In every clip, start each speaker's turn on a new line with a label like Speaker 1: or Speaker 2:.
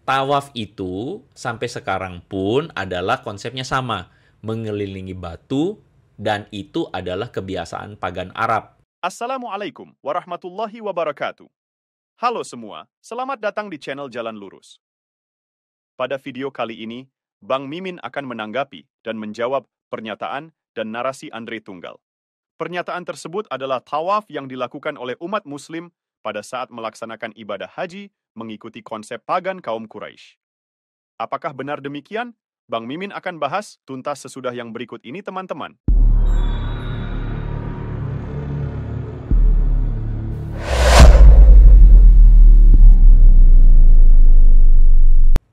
Speaker 1: Tawaf itu sampai sekarang pun adalah konsepnya sama, mengelilingi batu, dan itu adalah kebiasaan pagan Arab.
Speaker 2: Assalamualaikum warahmatullahi wabarakatuh. Halo semua, selamat datang di channel Jalan Lurus. Pada video kali ini, Bang Mimin akan menanggapi dan menjawab pernyataan dan narasi Andre Tunggal. Pernyataan tersebut adalah tawaf yang dilakukan oleh umat muslim pada saat melaksanakan ibadah haji mengikuti konsep pagan kaum Quraisy. Apakah benar demikian? Bang Mimin akan bahas tuntas sesudah yang berikut ini, teman-teman.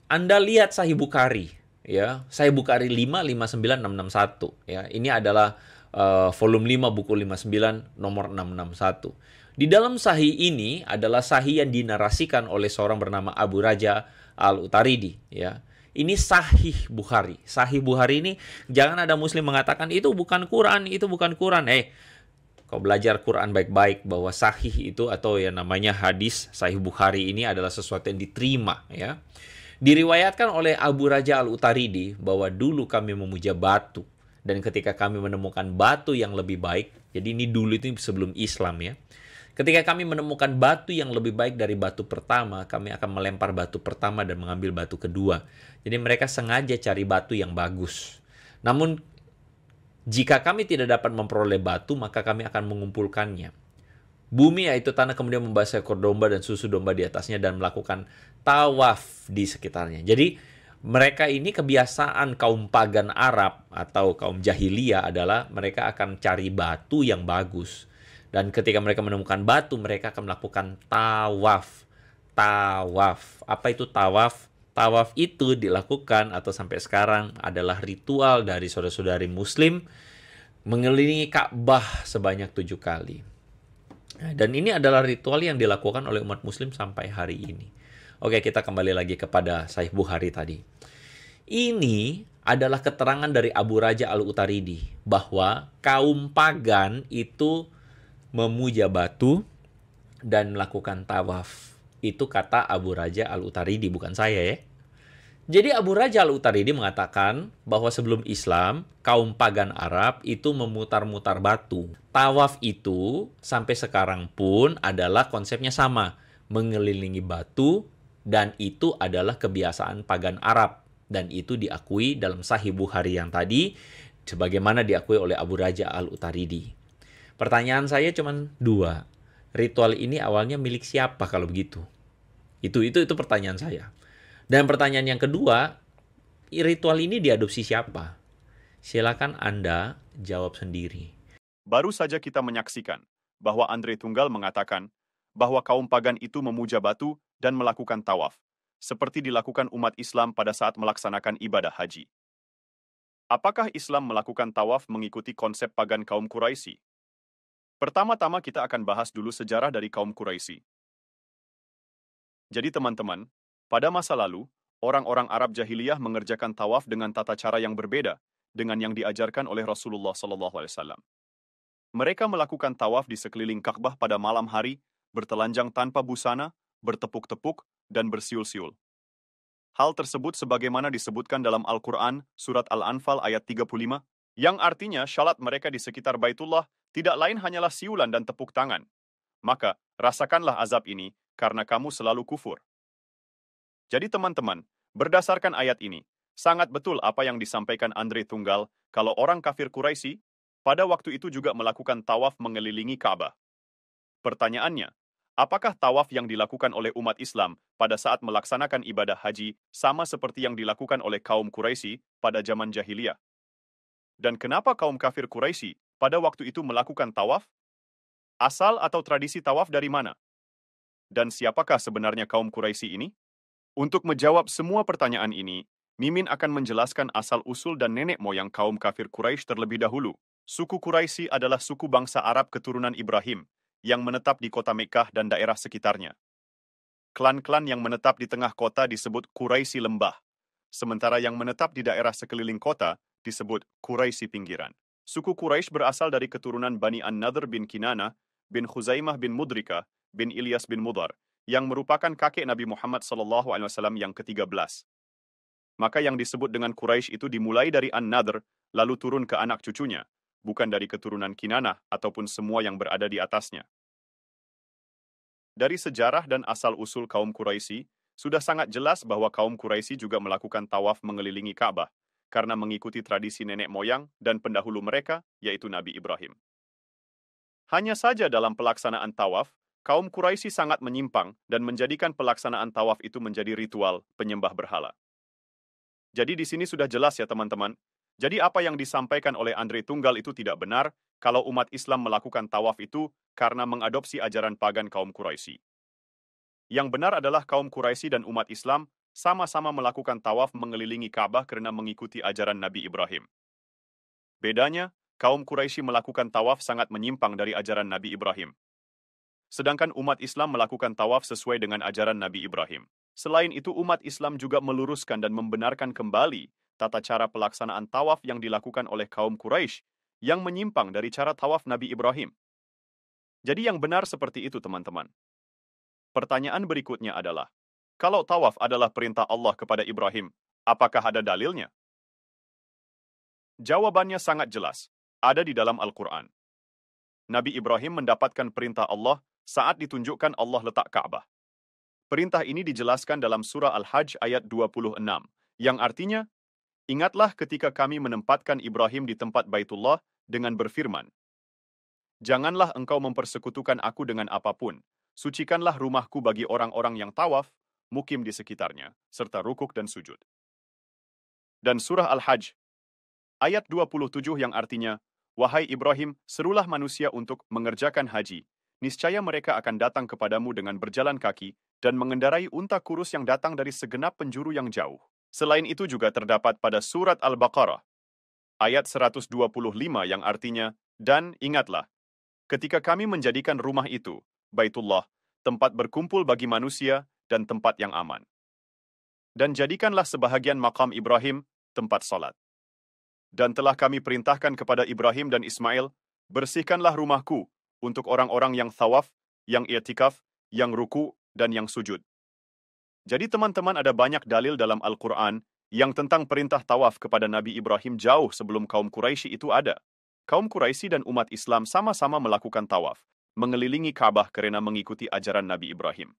Speaker 1: Anda lihat Sahih Bukhari, ya, Sahih Bukhari 559661, ya. Ini adalah volume 5 buku 59 nomor 661. Di dalam Sahih ini adalah Sahih yang dinarasikan oleh seorang bernama Abu Raja Al-Utaridi, ya. Ini Sahih Bukhari. Sahih Bukhari ini jangan ada muslim mengatakan itu bukan Quran, itu bukan Quran. Kau belajar Quran baik-baik bahwa sahih itu atau yang namanya hadis Sahih Bukhari ini adalah sesuatu yang diterima, ya. Diriwayatkan oleh Abu Raja Al-Utaridi bahwa dulu kami memuja batu. Dan ketika kami menemukan batu yang lebih baik, jadi ini dulu itu sebelum Islam, ya. Ketika kami menemukan batu yang lebih baik dari batu pertama, kami akan melempar batu pertama dan mengambil batu kedua. Jadi mereka sengaja cari batu yang bagus. Namun, jika kami tidak dapat memperoleh batu, maka kami akan mengumpulkannya. Bumi, yaitu tanah, kemudian membasah ekor domba dan susu domba di atasnya dan melakukan tawaf di sekitarnya. Jadi mereka ini kebiasaan kaum pagan Arab atau kaum jahiliyah adalah mereka akan cari batu yang bagus. Dan ketika mereka menemukan batu, mereka akan melakukan tawaf. Tawaf. Apa itu tawaf? Tawaf itu dilakukan atau sampai sekarang adalah ritual dari saudara-saudari muslim mengelilingi Ka'bah sebanyak 7 kali. Dan ini adalah ritual yang dilakukan oleh umat muslim sampai hari ini. Oke, kita kembali lagi kepada Sahih Bukhari tadi. Ini adalah keterangan dari Abu Raja Al-Utaridi bahwa kaum pagan itu memuja batu dan melakukan tawaf. Itu kata Abu Raja Al-Utaridi, bukan saya, ya. Jadi Abu Raja Al-Utaridi mengatakan bahwa sebelum Islam, kaum pagan Arab itu memutar-mutar batu. Tawaf itu sampai sekarang pun adalah konsepnya sama, mengelilingi batu, dan itu adalah kebiasaan pagan Arab. Dan itu diakui dalam Sahih Bukhari yang tadi, sebagaimana diakui oleh Abu Raja Al-Utaridi. Pertanyaan saya cuma 2. Ritual ini awalnya milik siapa kalau begitu? Itu pertanyaan saya. Dan pertanyaan yang kedua, ritual ini diadopsi siapa? Silakan Anda jawab sendiri.
Speaker 2: Baru saja kita menyaksikan bahwa Andre Tunggal mengatakan bahwa kaum pagan itu memuja batu dan melakukan tawaf, seperti dilakukan umat Islam pada saat melaksanakan ibadah haji. Apakah Islam melakukan tawaf mengikuti konsep pagan kaum Quraisy? Pertama-tama kita akan bahas dulu sejarah dari kaum Quraisy. Jadi teman-teman, pada masa lalu, orang-orang Arab jahiliyah mengerjakan tawaf dengan tata cara yang berbeda dengan yang diajarkan oleh Rasulullah SAW. Mereka melakukan tawaf di sekeliling Ka'bah pada malam hari, bertelanjang tanpa busana, bertepuk-tepuk, dan bersiul-siul. Hal tersebut sebagaimana disebutkan dalam Al-Quran, Surat Al-Anfal ayat 35, yang artinya syalat mereka di sekitar Baitullah tidak lain hanyalah siulan dan tepuk tangan. Maka, rasakanlah azab ini, karena kamu selalu kufur. Jadi teman-teman, berdasarkan ayat ini, sangat betul apa yang disampaikan Andre Tunggal, kalau orang kafir Quraisy pada waktu itu juga melakukan tawaf mengelilingi Ka'bah. Pertanyaannya, apakah tawaf yang dilakukan oleh umat Islam pada saat melaksanakan ibadah haji sama seperti yang dilakukan oleh kaum Quraisy pada zaman jahiliyah? Dan kenapa kaum kafir Quraisy pada waktu itu melakukan tawaf? Asal atau tradisi tawaf dari mana? Dan siapakah sebenarnya kaum Quraisy ini? Untuk menjawab semua pertanyaan ini, Mimin akan menjelaskan asal-usul dan nenek moyang kaum kafir Quraisy terlebih dahulu. Suku Quraisy adalah suku bangsa Arab keturunan Ibrahim, yang menetap di kota Mekkah dan daerah sekitarnya. Klan-klan yang menetap di tengah kota disebut Quraisy Lembah, sementara yang menetap di daerah sekeliling kota disebut Quraisy Pinggiran. Suku Quraisy berasal dari keturunan Bani An-Nadhr bin Kinana, bin Khuzaimah bin Mudrika, bin Ilyas bin Mudhar, yang merupakan kakek Nabi Muhammad SAW yang ke-13. Maka yang disebut dengan Quraisy itu dimulai dari An-Nadr, lalu turun ke anak cucunya, bukan dari keturunan Kinanah ataupun semua yang berada di atasnya. Dari sejarah dan asal-usul kaum Quraisy, sudah sangat jelas bahwa kaum Quraisy juga melakukan tawaf mengelilingi Ka'bah, karena mengikuti tradisi nenek moyang dan pendahulu mereka, yaitu Nabi Ibrahim. Hanya saja dalam pelaksanaan tawaf, kaum Quraisy sangat menyimpang dan menjadikan pelaksanaan tawaf itu menjadi ritual penyembah berhala. Jadi di sini sudah jelas ya teman-teman. Jadi apa yang disampaikan oleh Andre Tunggal itu tidak benar kalau umat Islam melakukan tawaf itu karena mengadopsi ajaran pagan kaum Quraisy. Yang benar adalah kaum Quraisy dan umat Islam sama-sama melakukan tawaf mengelilingi Ka'bah karena mengikuti ajaran Nabi Ibrahim. Bedanya, kaum Quraisy melakukan tawaf sangat menyimpang dari ajaran Nabi Ibrahim. Sedangkan umat Islam melakukan tawaf sesuai dengan ajaran Nabi Ibrahim. Selain itu, umat Islam juga meluruskan dan membenarkan kembali tata cara pelaksanaan tawaf yang dilakukan oleh kaum Quraisy yang menyimpang dari cara tawaf Nabi Ibrahim. Jadi yang benar seperti itu teman-teman. Pertanyaan berikutnya adalah, kalau tawaf adalah perintah Allah kepada Ibrahim, apakah ada dalilnya? Jawabannya sangat jelas, ada di dalam Al-Quran. Nabi Ibrahim mendapatkan perintah Allah saat ditunjukkan Allah letak Ka'bah. Perintah ini dijelaskan dalam surah Al-Hajj ayat 26, yang artinya, ingatlah ketika kami menempatkan Ibrahim di tempat Baitullah dengan berfirman, janganlah engkau mempersekutukan aku dengan apapun, sucikanlah rumahku bagi orang-orang yang tawaf, mukim di sekitarnya, serta rukuk dan sujud. Dan surah Al-Hajj ayat 27 yang artinya, wahai Ibrahim, serulah manusia untuk mengerjakan haji, niscaya mereka akan datang kepadamu dengan berjalan kaki dan mengendarai unta kurus yang datang dari segenap penjuru yang jauh. Selain itu juga terdapat pada surat Al-Baqarah, ayat 125 yang artinya, dan ingatlah, ketika kami menjadikan rumah itu, Baitullah, tempat berkumpul bagi manusia dan tempat yang aman. Dan jadikanlah sebahagian makam Ibrahim, tempat salat. Dan telah kami perintahkan kepada Ibrahim dan Ismail, bersihkanlah rumahku untuk orang-orang yang tawaf, yang i'tikaf, yang ruku, dan yang sujud. Jadi teman-teman, ada banyak dalil dalam Al-Quran yang tentang perintah tawaf kepada Nabi Ibrahim jauh sebelum kaum Quraisy itu ada. Kaum Quraisy dan umat Islam sama-sama melakukan tawaf, mengelilingi Ka'bah karena mengikuti ajaran Nabi Ibrahim.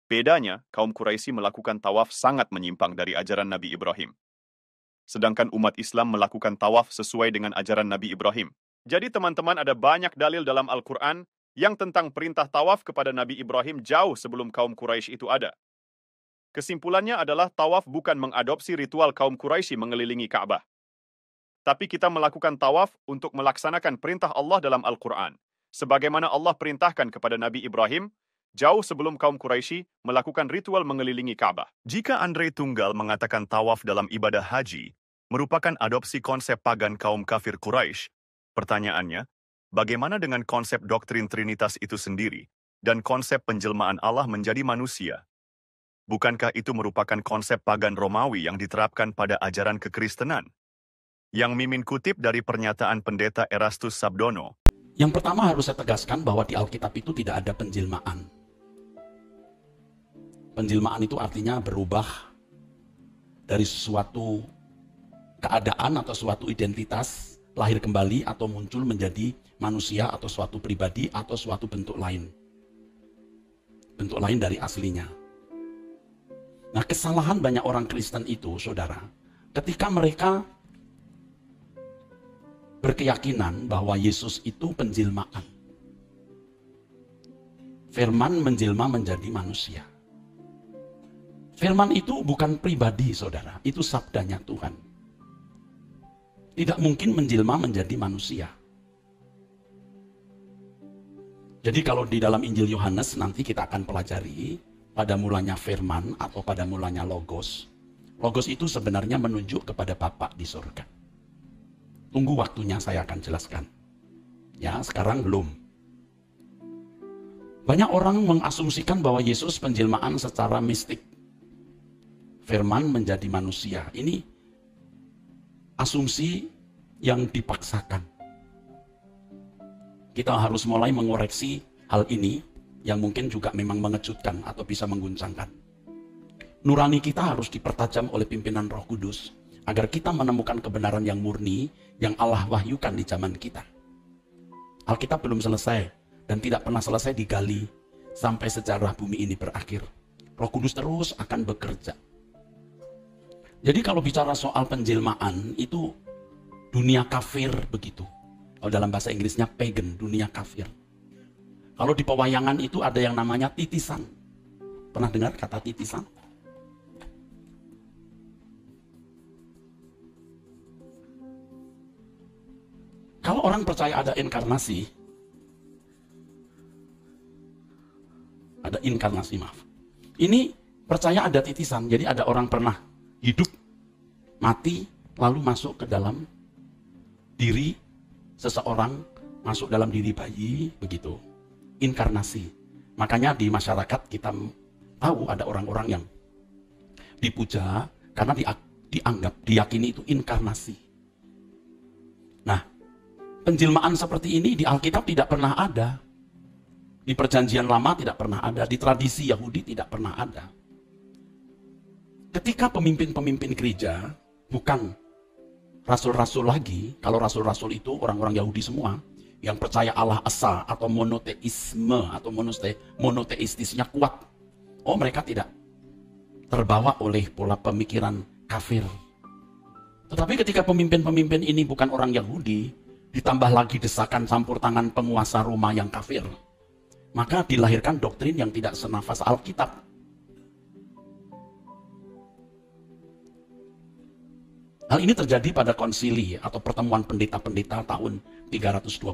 Speaker 2: Bedanya, kaum Quraisy melakukan tawaf sangat menyimpang dari ajaran Nabi Ibrahim. Sedangkan umat Islam melakukan tawaf sesuai dengan ajaran Nabi Ibrahim. Jadi teman-teman, ada banyak dalil dalam Al-Quran yang tentang perintah tawaf kepada Nabi Ibrahim jauh sebelum kaum Quraisy itu ada. Kesimpulannya adalah tawaf bukan mengadopsi ritual kaum Quraisy mengelilingi Ka'bah. Tapi kita melakukan tawaf untuk melaksanakan perintah Allah dalam Al-Quran. Sebagaimana Allah perintahkan kepada Nabi Ibrahim, jauh sebelum kaum Quraisy melakukan ritual mengelilingi Ka'bah. Jika Andre Tunggal mengatakan tawaf dalam ibadah haji merupakan adopsi konsep pagan kaum kafir Quraisy, pertanyaannya, bagaimana dengan konsep doktrin Trinitas itu sendiri dan konsep penjelmaan Allah menjadi manusia? Bukankah itu merupakan konsep pagan Romawi yang diterapkan pada ajaran kekristenan? Yang Mimin kutip dari pernyataan pendeta Erastus Sabdono.
Speaker 3: Yang pertama harus saya tegaskan bahwa di Alkitab itu tidak ada penjelmaan. Penjelmaan itu artinya berubah dari sesuatu keadaan atau suatu identitas, lahir kembali atau muncul menjadi manusia atau suatu pribadi atau suatu bentuk lain. Bentuk lain dari aslinya. Nah, kesalahan banyak orang Kristen itu, saudara, ketika mereka berkeyakinan bahwa Yesus itu penjelmaan. Firman menjelma menjadi manusia. Firman itu bukan pribadi, saudara. Itu sabdanya Tuhan. Tidak mungkin menjelma menjadi manusia. Jadi kalau di dalam Injil Yohanes nanti kita akan pelajari, pada mulanya firman atau pada mulanya logos. Logos itu sebenarnya menunjuk kepada Bapa di surga. Tunggu waktunya saya akan jelaskan. Ya, sekarang belum. Banyak orang mengasumsikan bahwa Yesus penjelmaan secara mistik. Firman menjadi manusia. Ini asumsi yang dipaksakan. Kita harus mulai mengoreksi hal ini. yang mungkin juga memang mengejutkan atau bisa mengguncangkan. Nurani kita harus dipertajam oleh pimpinan Roh Kudus agar kita menemukan kebenaran yang murni yang Allah wahyukan di zaman kita. Alkitab belum selesai dan tidak pernah selesai digali sampai sejarah bumi ini berakhir. Roh Kudus terus akan bekerja. Jadi kalau bicara soal penjelmaan itu dunia kafir begitu. Kalau dalam bahasa Inggrisnya pagan, dunia kafir. Kalau di pewayangan itu ada yang namanya titisan. Pernah dengar kata titisan? Kalau orang percaya ada inkarnasi, maaf. Ini percaya ada titisan, jadi ada orang pernah hidup, mati, lalu masuk ke dalam diri seseorang, masuk dalam diri bayi, begitu. Inkarnasi. Makanya di masyarakat kita tahu ada orang-orang yang dipuja karena diyakini itu inkarnasi. Nah, penjelmaan seperti ini di Alkitab tidak pernah ada. Di perjanjian lama tidak pernah ada, di tradisi Yahudi tidak pernah ada. Ketika pemimpin-pemimpin gereja, bukan rasul-rasul lagi, kalau rasul-rasul itu orang-orang Yahudi semua, yang percaya Allah Esa atau monoteisme atau monoteistisnya kuat. Oh, mereka tidak terbawa oleh pola pemikiran kafir. Tetapi ketika pemimpin-pemimpin ini bukan orang Yahudi, ditambah lagi desakan campur tangan penguasa Roma yang kafir, maka dilahirkan doktrin yang tidak senafas Alkitab. Hal ini terjadi pada konsili atau pertemuan pendeta-pendeta tahun 325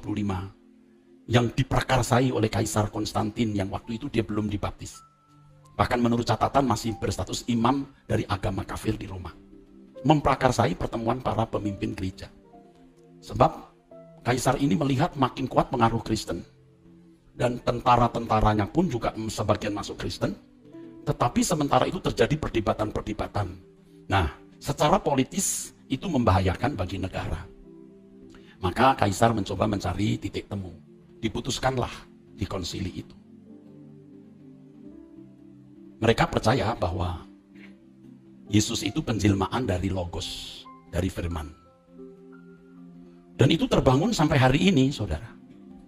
Speaker 3: yang diprakarsai oleh Kaisar Konstantin yang waktu itu dia belum dibaptis. Bahkan menurut catatan masih berstatus imam dari agama kafir di Roma. Memprakarsai pertemuan para pemimpin gereja. Sebab Kaisar ini melihat makin kuat pengaruh Kristen. Dan tentara-tentaranya pun juga sebagian masuk Kristen. Tetapi sementara itu terjadi perdebatan-perdebatan. Nah, secara politis itu membahayakan bagi negara. Maka Kaisar mencoba mencari titik temu. Diputuskanlah di konsili itu. Mereka percaya bahwa Yesus itu penjelmaan dari Logos, dari firman. Dan itu terbangun sampai hari ini, saudara.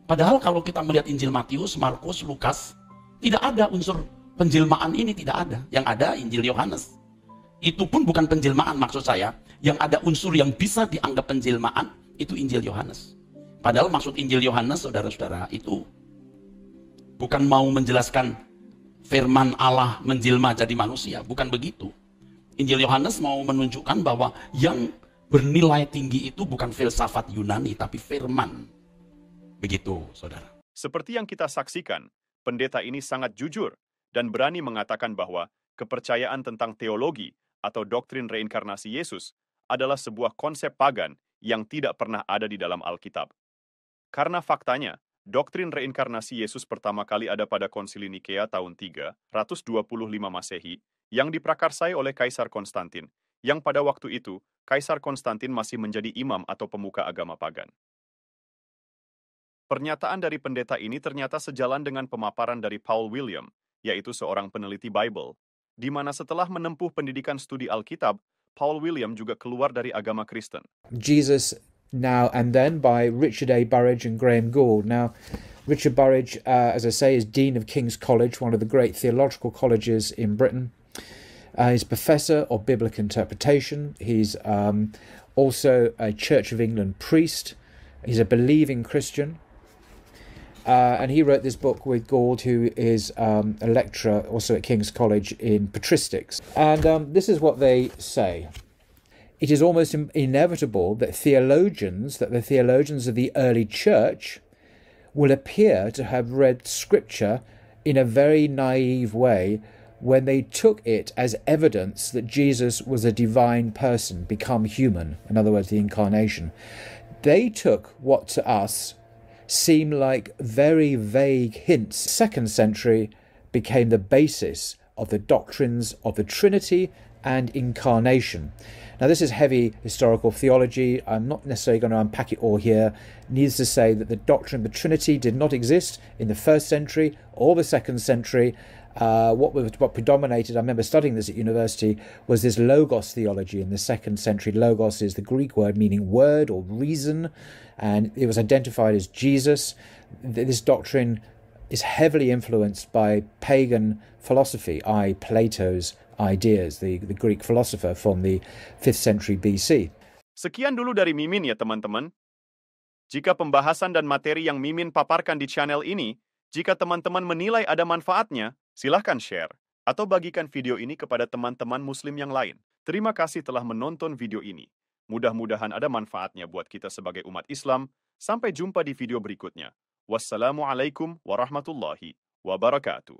Speaker 3: Padahal kalau kita melihat Injil Matius, Markus, Lukas, tidak ada unsur penjelmaan ini, tidak ada. Yang ada Injil Yohanes. Itu pun bukan penjelmaan maksud saya. Yang ada unsur yang bisa dianggap penjelmaan, itu Injil Yohanes. Padahal maksud Injil Yohanes, saudara-saudara, itu bukan mau menjelaskan firman Allah menjelma jadi manusia. Bukan begitu. Injil Yohanes mau menunjukkan bahwa yang bernilai tinggi itu bukan filsafat Yunani, tapi firman. Begitu, saudara.
Speaker 2: Seperti yang kita saksikan, pendeta ini sangat jujur dan berani mengatakan bahwa kepercayaan tentang teologi atau doktrin reinkarnasi Yesus adalah sebuah konsep pagan yang tidak pernah ada di dalam Alkitab. Karena faktanya, doktrin reinkarnasi Yesus pertama kali ada pada Konsili Nikea tahun 325 Masehi yang diprakarsai oleh Kaisar Konstantin, yang pada waktu itu Kaisar Konstantin masih menjadi imam atau pemuka agama pagan. Pernyataan dari pendeta ini ternyata sejalan dengan pemaparan dari Paul William, yaitu seorang peneliti Bible, di mana setelah menempuh pendidikan studi Alkitab, Paul William juga keluar dari agama Kristen.
Speaker 4: Jesus Now and Then by Richard A. Burridge and Graham Gould. Now, Richard Burridge, as I say, is Dean of King's College, one of the great theological colleges in Britain. He's Professor of Biblical Interpretation. He's also a Church of England priest. He's a believing Christian. And he wrote this book with Gould, who is a lecturer also at King's College in patristics. And this is what they say. It is almost inevitable that the theologians of the early church will appear to have read Scripture in a very naive way when they took it as evidence that Jesus was a divine person, become human, in other words, the incarnation. They took what to us seem like very vague hints. 2nd century became the basis of the doctrines of the Trinity and incarnation. Now, this is heavy historical theology. I'm not necessarily going to unpack it all here. Needless to say that the doctrine of the Trinity did not exist in the 1st century or the 2nd century. What predominated, I remember studying this at university, was this logos theology in the 2nd century. Logos is the Greek word meaning word or reason, and it was identified as Jesus. This doctrine is heavily influenced by pagan philosophy, Plato's ideas, the Greek philosopher from the 5th century BC.
Speaker 2: Sekian dulu dari Mimin ya teman-teman. Jika pembahasan dan materi yang Mimin paparkan di channel ini, jika teman-teman menilai ada manfaatnya, silahkan share atau bagikan video ini kepada teman-teman muslim yang lain. Terima kasih telah menonton video ini. Mudah-mudahan ada manfaatnya buat kita sebagai umat Islam. Sampai jumpa di video berikutnya. Wassalamualaikum warahmatullahi wabarakatuh.